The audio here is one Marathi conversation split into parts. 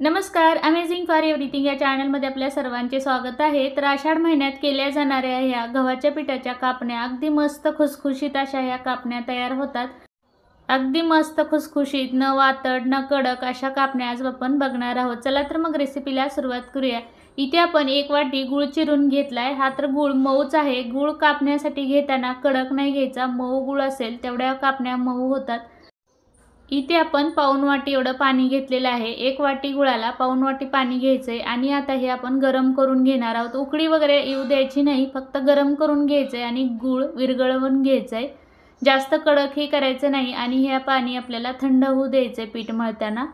नमस्कार, अमेझिंग फॉर एव्हरीथिंग या चॅनलमध्ये आपल्या सर्वांचे स्वागत आहे। तर आषाढ महिन्यात केल्या जाणाऱ्या ह्या गव्हाच्या पिठाच्या कापण्या अगदी मस्त खुसखुशीत अशा ह्या कापण्या तयार होतात। अगदी मस्त खुसखुशीत, न वातड न कडक अशा कापण्या आज आपण बघणार आहोत। चला तर मग रेसिपीला सुरुवात करूया। इथे आपण 1 वाटी गूळ चिरून घेतलाय। हा तर गूळ मऊच आहे। गूळ कापण्यासाठी घेताना कडक नाही घ्यायचा, मऊ गूळ असेल तेवढ्या कापण्या मऊ होतात। इथे आपण पाऊण वाटी एवढं पाणी घेतलेलं आहे। 1 वाटी गुळाला पाऊण वाटी पाणी घ्यायचंय आणि आता हे आपण गरम करून घेणार आहोत। उकळी वगैरे येऊ द्यायची नाही, फक्त गरम करून घ्यायचंय आणि गूळ विरघळवून घ्यायचंय। जास्त कडकही करायचं नाही आणि हे पाणी आपल्याला थंड होऊ द्यायचंय पीठ मळताना।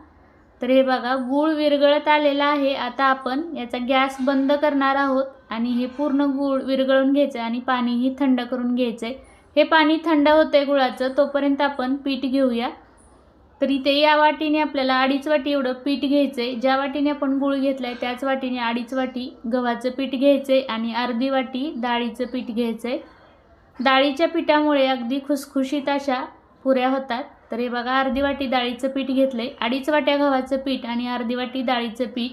तर हे बघा गूळ विरघळत आलेला आहे। आता आपण याचा गॅस बंद करणार आहोत आणि हे पूर्ण गूळ विरघळून घ्यायचं आणि पाणीही थंड करून घ्यायचंय। हे पाणी थंड होतंय गुळाचं, तोपर्यंत आपण पीठ घेऊया। तर इथे या वाटीने आपल्याला 2.5 वाटी एवढं पीठ घ्यायचंय। ज्या वाटीने आपण गूळ घेतलाय त्याच वाटीने 2.5 वाटी गव्हाचं पीठ घ्यायचंय आणि अर्धी वाटी डाळीचं पीठ घ्यायचंय। डाळीच्या पिठामुळे अगदी खुसखुशीत अशा पुऱ्या होतात। तर हे बघा अर्धी वाटी डाळीचं पीठ घेतलंय, 2.5 वाट्या गव्हाचं पीठ आणि अर्धी वाटी डाळीचं पीठ।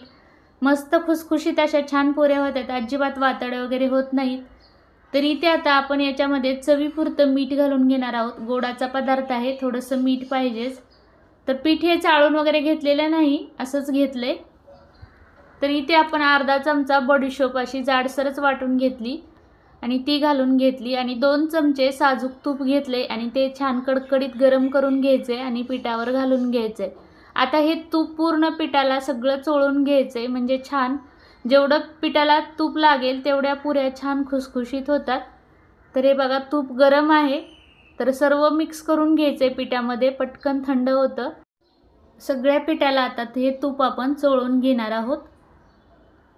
मस्त खुसखुशीत अशा छान पुऱ्या होतात, अजिबात वातड वगैरे होत नाहीत। तर इथे आता आपण याच्यामध्ये चवीपुरतं मीठ घालून घेणार आहोत। गोडाचा पदार्थ आहे, थोडंसं मीठ पाहिजेच। तर पीठ हे चाळून वगैरे घेतलेलं नाही, असंच घेतलंय। तर इथे आपण अर्धा चमचा बडीशोप अशी जाडसरच वाटून घेतली आणि ती घालून घेतली आणि 2 चमचे साजूक तूप घेतले आणि ते छान कडकडीत गरम करून घ्यायचे आणि पिठावर घालून घ्यायचे। आता हे तूप पूर्ण पिठाला सगळं चोळून घ्यायचे, म्हणजे छान जेवढं पिठाला तूप लागेल तेवढ्या पुऱ्या छान खुसखुशीत होतात। तर हे बघा तूप गरम आहे, तर सर्व मिक्स करून घ्यायचे पिठामध्ये, पटकन थंड होतं। सगळ्या पिठाला आता हे तूप आपण चोळून घेणार आहोत।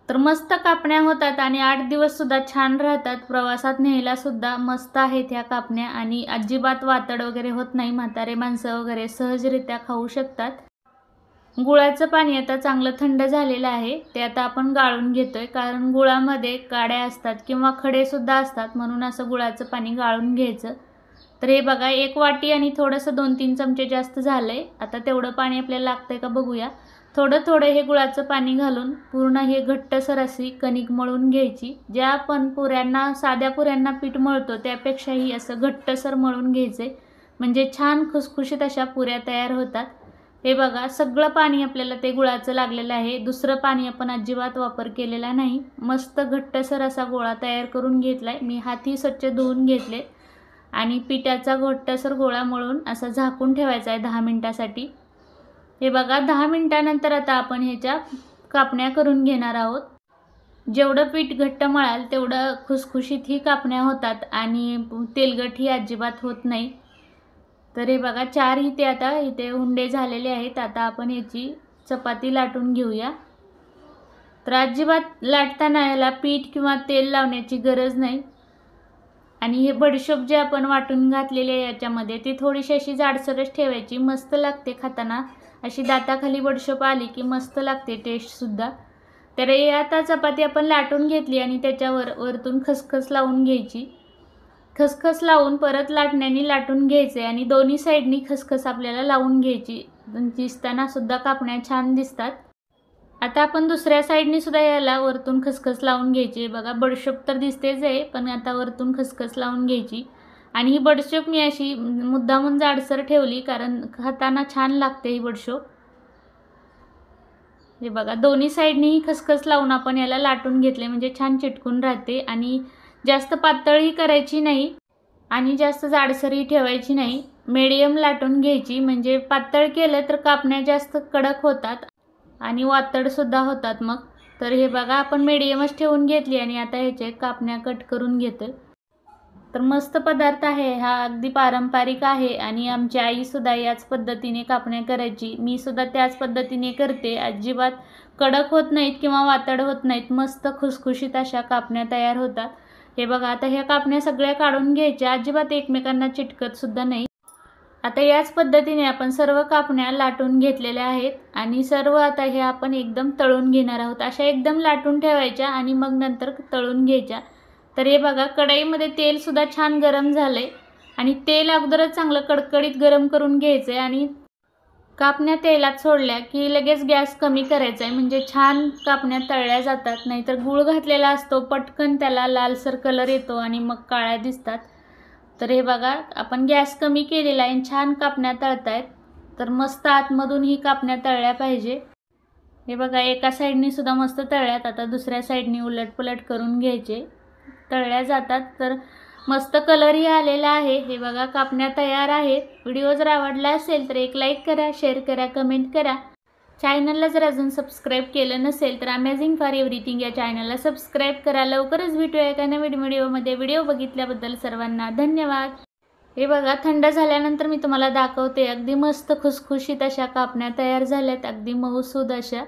तर मस्त कापण्या होतात आणि 8 दिवस सुद्धा छान राहतात। प्रवासात न्यायला सुद्धा मस्त आहेत ह्या कापण्या आणि अजिबात वातड वगैरे होत नाही। म्हातारे माणसं वगैरे सहजरित्या खाऊ शकतात। गुळाचं पाणी आता चांगलं थंड झालेलं आहे, ते आता आपण गाळून घेतोय, कारण गुळामध्ये काड्या असतात किंवा खडे सुद्धा असतात, म्हणून असं गुळाचं पाणी गाळून घ्यायचं। तर हे बघा 1 वाटी आणि थोडंसं 2-3 चमचे जास्त झालंय। आता तेवढं पाणी आपल्याला लागतंय का बघूया। थोडं थोडं हे गुळाचं पाणी घालून पूर्ण हे घट्टसर अशी कणिक मळून घ्यायची। ज्या आपण पुऱ्यांना साध्या पुऱ्यांना पीठ मळतो त्यापेक्षाही असं घट्टसर मळून घ्यायचे, म्हणजे छान खुसखुशीत अशा पुऱ्या तयार होतात। हे बघा सगळं पाणी आपल्याला ते गुळाचं लागलेलं आहे, दुसरं पाणी आपण अजिबात वापर केलेला नाही। मस्त घट्टसर असा गोळा तयार करून घेतलाय। मी हातही स्वच्छ धुवून घेतले आणि पिठाचा घट्टसर गोळा मळून असा झाकून ठेवायचा आहे 10 मिनिटासाठी। हे बघा 10 मिनिटानंतर आता आपण ह्याच्या कापण्या करून घेणार आहोत। जेवढं पीठ घट्ट मळाल तेवढं खुसखुशीत ही कापण्या होतात आणि तेलगटही अजिबात होत नाही। तर हे बघा 4 इथे उंडे झालेले आहेत। आता आपण याची चपाती लाटून घेऊया। तर अजिबात लाटताना याला पीठ किंवा तेल लावण्याची गरज नाही आणि हे बडीशोप जे आपण वाटून घातलेले आहे याच्यामध्ये ती थोडीशी अशी जाडसरच ठेवायची, मस्त लागते खाताना। अशी दाताखाली बडीशोप आली की मस्त लागते टेस्ट सुद्धा। तर हे आता चपाती आपण लाटून घेतली आणि त्याच्यावर वरतून खसखस लावून घ्यायची। खसखस लावून परत लाटण्याने लाटून घ्यायचे आणि दोन्ही साईडनी खसखस आपल्याला लावून घ्यायची, दिसताना सुद्धा कापण्या छान दिसतात। आता आपण दुसऱ्या साईडनी सुद्धा याला वरतून खसखस लावून घ्यायची। बघा बडीशोप तर दिसतेच आहे, पण आता वरतून खसखस लावून घ्यायची आणि ही बडीशोप मी अशी मुद्दामून जाडसर ठेवली, कारण खाताना छान लागते ही बडीशोप। हे बघा दोन्ही साईडनी खसखस लावून आपण याला लाटून घेतले, म्हणजे छान चिटकून राहते आणि जास्त पातळही करायची नाही आणि जास्त जाडसरही ठेवायची नाही, मीडियम लाटून घ्यायची। म्हणजे पातळ केलं तर कापण्या जास्त कडक होतात आणि वातड सुद्धा होतात मग। तर हे बघा आपण मीडियमच ठेवून घेतली आणि आता ह्याचे कापण्या कट करून घेतोय। तर मस्त पदार्थ आहे हा, अगदी पारंपरिक आहे आणि आमची आई सुद्धा याच पद्धतीने कापण्या करायची। मी सुद्धा त्याच पद्धतीने करते, अजिबात कडक होत नाहीत किंवा वातड होत नाहीत, मस्त खुसखुशीत अशा कापण्या तयार होतात। हे बघा आता ह्या कापण्या सगळ्या काढून घ्यायच्या, अजिबात एकमेकांना चिटकत सुद्धा नाही। आता याच पद्धतीने आपण सर्व कापण्या लाटून घेतलेल्या आहेत आणि सर्व आता हे आपण एकदम तळून घेणार आहोत। अशा एकदम लाटून ठेवायच्या आणि मग नंतर तळून घ्यायच्या। तर हे बघा कढईमध्ये तेल सुद्धा छान गरम झाले आणि तेल अगोदरच चांगलं कडकडीत गरम करून घ्यायचे आणि कापण्या तेलात सोडल्या की लगेच गॅस कमी करायचा आहे, म्हणजे छान कापण्या तळल्या जातात. नाहीतर गूळ घातलेला असतो, पटकन त्याला लालसर कलर येतो आणि मग काळ्या दिसतात. तर हे बघा, आपण गॅस कमी केलेला आहे, छान कापण्या तळतायत. तर मस्त आतमधून ही कापण्या तळल्या पाहिजे. हे बघा, एका साईडनी सुद्धा मस्त तळल्यात. आता दुसऱ्या साईडनी उलटपुलट करून घ्यायचे, तळल्या जातात. तर मस्त कलरही आलेला आहे. हे बघा, कापण्या तयार आहेत. व्हिडिओ जर आवडला असेल तर एक लाईक करा, शेअर करा, कमेंट करा. चॅनलला जर अजून सबस्क्राईब केलं नसेल तर अमेझिंग फॉर एव्हरीथिंग या चॅनलला सबस्क्राईब करा. लवकरच भेटूया एका नवीन व्हिडिओमध्ये. व्हिडिओ बघितल्याबद्दल सर्वांना धन्यवाद. हे बघा, थंड झाल्यानंतर मी तुम्हाला दाखवते. अगदी मस्त खुसखुशीत अशा कापण्या तयार झाल्यात, अगदी मऊसूद अशा.